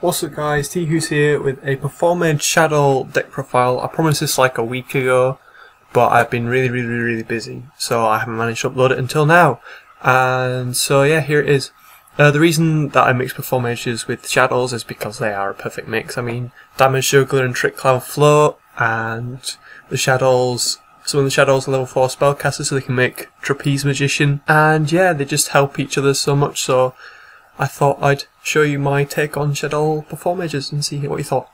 What's up guys, Tihus here with a performage shaddoll deck profile. I promised this like a week ago, but I've been really busy, so I haven't managed to upload it until now. And so yeah, here it is. The reason that I mix performages with shaddolls is because they are a perfect mix. I mean, damage juggler and trick clown float, and the shaddolls, some of the shaddolls are level 4 spellcasters, so they can make trapeze magician, and yeah, they just help each other so much. So I thought I'd show you my take on shaddoll performages and see what you thought.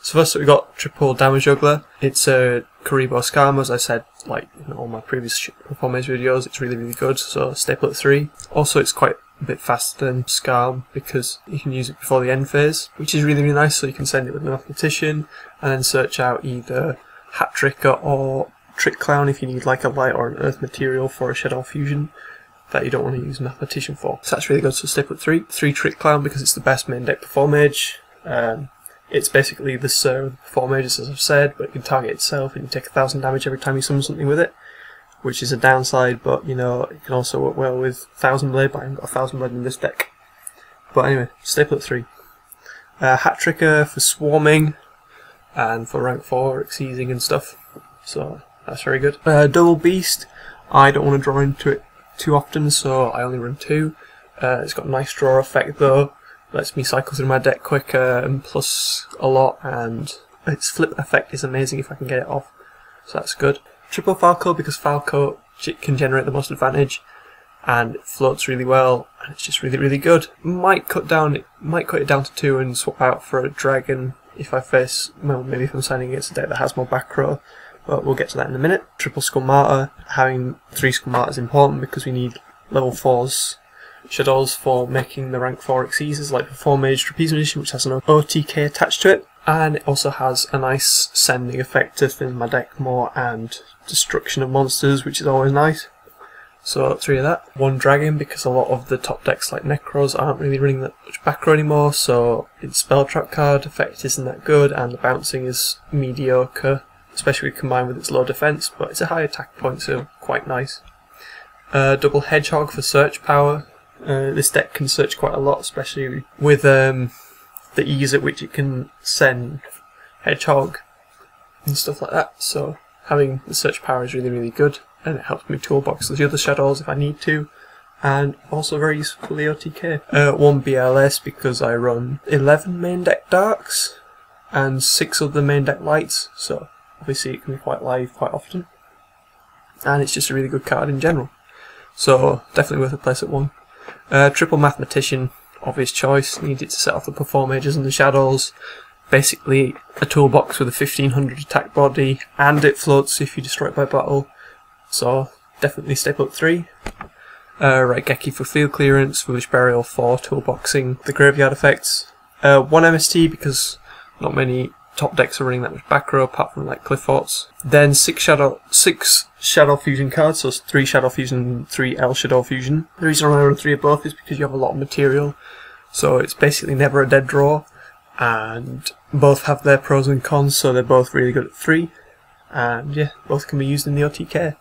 So first we got triple damage juggler. It's a Karibo scam, as I said like in all my previous performage videos. It's really good, so staple at 3. Also it's quite a bit faster than scam because you can use it before the end phase, which is really nice, so you can send it with a mathematician and then search out either hat tricker or trick clown if you need like a light or an earth material for a shaddoll fusion that you don't want to use mathematician for. So that's really good. So staple at 3. 3 trick clown because it's the best main deck performage. It's basically the Sir of the performages, as I've said, but it can target itself and you take 1000 damage every time you summon something with it, which is a downside, but you know, it can also work well with 1000 blade, but I haven't got 1000 blade in this deck. But anyway, staple at 3. Hat tricker for swarming and for rank 4 seizing and stuff, so that's very good. Double beast, I don't want to draw into it too often, so I only run 2. It's got a nice draw effect though, lets me cycle through my deck quicker and plus a lot, and its flip effect is amazing if I can get it off, so that's good. Triple Falco because Falco can generate the most advantage and it floats really well and it's just really good. Might cut it down to 2 and swap out for a dragon if I face, well, maybe if I'm signing against a deck that has more back row, but we'll get to that in a minute. Triple Skulmata, having 3 Skulmata is important because we need level 4s shaddolls for making the rank 4 exceeds like Performage Trapeze Magician, which has an OTK attached to it, and it also has a nice sending effect to thin my deck more and destruction of monsters, which is always nice. So 3 of that. 1 dragon because a lot of the top decks like Necros aren't really running that much back row anymore, so its spell trap card effect isn't that good and the bouncing is mediocre, especially combined with its low defense, but it's a high attack point, so quite nice. Double hedgehog for search power. This deck can search quite a lot, especially with the ease at which it can send hedgehog and stuff like that, so having the search power is really good, and it helps me toolbox the other shaddolls if I need to, and also very useful for the OTK. 1 BLS because I run 11 main deck darks and 6 of the main deck lights, so obviously it can be quite live quite often, and it's just a really good card in general, so definitely worth a place at 1. Triple Mathematician, obvious choice, needed to set off the performages and the shaddolls. Basically a toolbox with a 1500 attack body, and it floats if you destroy it by battle, so definitely staple at 3. Raigeki for field clearance, Foolish Burial for toolboxing the graveyard effects. 1 MST because not many top decks are running that much back row apart from like Cliff Forts. Then 6 Shaddoll Fusion cards, so 3 Shaddoll Fusion, 3 L Shaddoll Fusion. The reason I run 3 of both is because you have a lot of material, so it's basically never a dead draw, and both have their pros and cons, so they're both really good at 3, and yeah, both can be used in the OTK,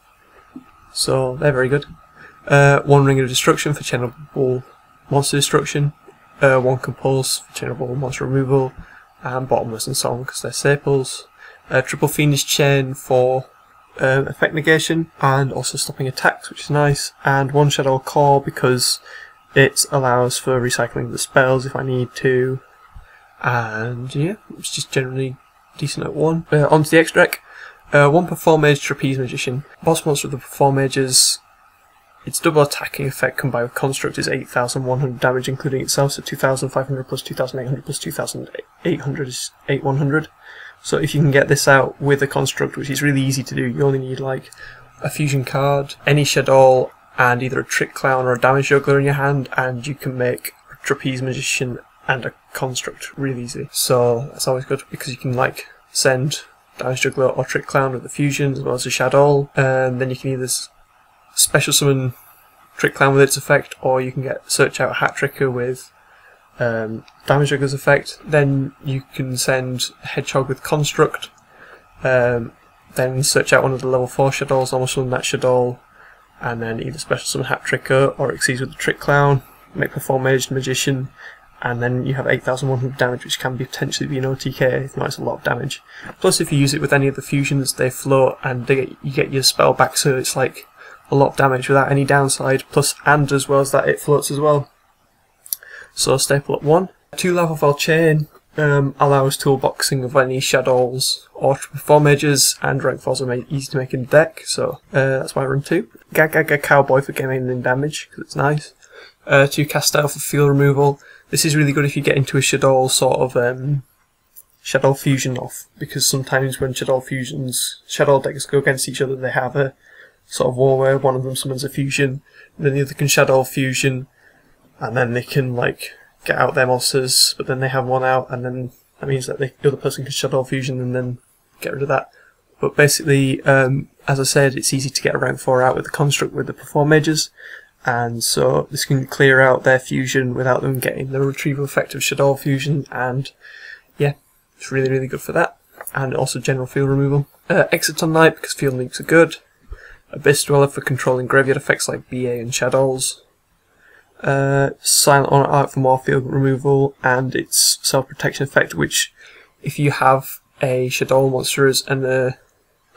so they're very good. 1 Ring of Destruction for chainable monster destruction, 1 Compulse for chainable monster removal, and Bottomless and Song because they're staples. Triple Fiendish Chain for effect negation and also stopping attacks, which is nice, and 1 Shaddoll Core because it allows for recycling the spells if I need to, and yeah, it's just generally decent at 1. Onto the extra deck. 1 Performage Trapeze Magician. Boss monster of the Performages. Its double attacking effect combined with construct is 8100 damage including itself, so 2500 plus 2800 plus 2800 is 8100. So if you can get this out with a construct, which is really easy to do, you only need like a fusion card, any shaddoll, and either a trick clown or a damage juggler in your hand, and you can make a trapeze magician and a construct really easy. So that's always good because you can like send damage juggler or trick clown with the fusion as well as a shaddoll, and then you can either special summon trick clown with its effect, or you can search out a hat tricker with damage juggler's effect. Then you can send hedgehog with construct, then search out one of the level 4 shaddolls, almost summon that shaddoll, and then either special summon hat tricker or exceeds with the trick clown, make performage magician, and then you have 8,100 damage, which can be potentially be an OTK. That's a lot of damage. Plus, if you use it with any of the fusions, they float and you get your spell back, so it's like a lot of damage without any downside. Plus, and as well as that, it floats as well. So staple up 1. 2 Lava Fall Chain allows toolboxing of any shaddolls or performages, and rank 4s are easy to make in the deck, so that's why I run 2. Gaga Cowboy for gaining damage, because it's nice. 2 Castell for field removal. This is really good if you get into a shaddoll sort of shaddoll fusion off, because sometimes when shaddoll decks go against each other, they have a sort of war where one of them summons a fusion, and then the other can shaddoll fusion, and then they can like get out their monsters, but then they have one out, and then that means that the other person can shaddoll fusion and then get rid of that. But basically, as I said, it's easy to get a rank 4 out with the construct with the performages, and so this can clear out their fusion without them getting the retrieval effect of shaddoll fusion, and yeah, it's really, really good for that. And also general field removal. Exciton Knight, because field links are good. Abyss Dweller for controlling graveyard effects like BA and shaddolls. Silent Honor Art for more field removal, and its self-protection effect, which if you have a shaddoll monster as an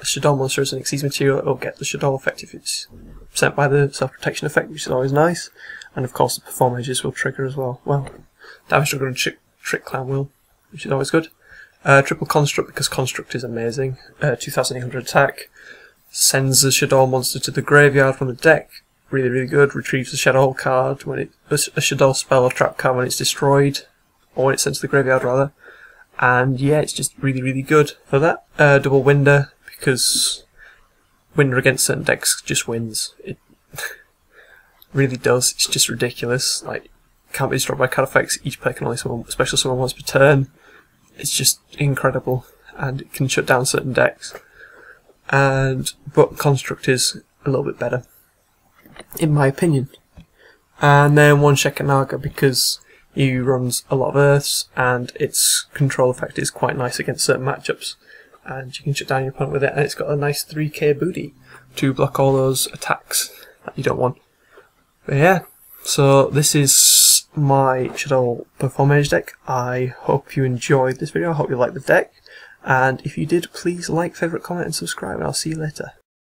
Xyz material, it'll get the shaddoll effect if it's sent by the self-protection effect, which is always nice. And of course the performages will trigger as well. Well, Damage Trigger and Trick Clown will, which is always good. Triple Construct, because Construct is amazing. 2,800 attack. Sends the shaddoll monster to the graveyard from the deck. Really, really good. Retrieves the shaddoll card when a shaddoll spell or trap card when it's destroyed, or when it's sent to the graveyard rather. And yeah, it's just really, really good for that. Double Winder, because Winder against certain decks just wins. It really does. It's just ridiculous. Like, can't be destroyed by card effects. Each player can only summon special summon once per turn. It's just incredible, and it can shut down certain decks. But Construct is a little bit better, in my opinion. And then 1 Shekanaga, because he runs a lot of Earths, and its control effect is quite nice against certain matchups. And you can shut down your opponent with it, and it's got a nice 3k booty to block all those attacks that you don't want. But yeah, so this is my shaddoll performage deck. I hope you enjoyed this video, I hope you liked the deck. And if you did, please like, favourite, comment and subscribe, and I'll see you later.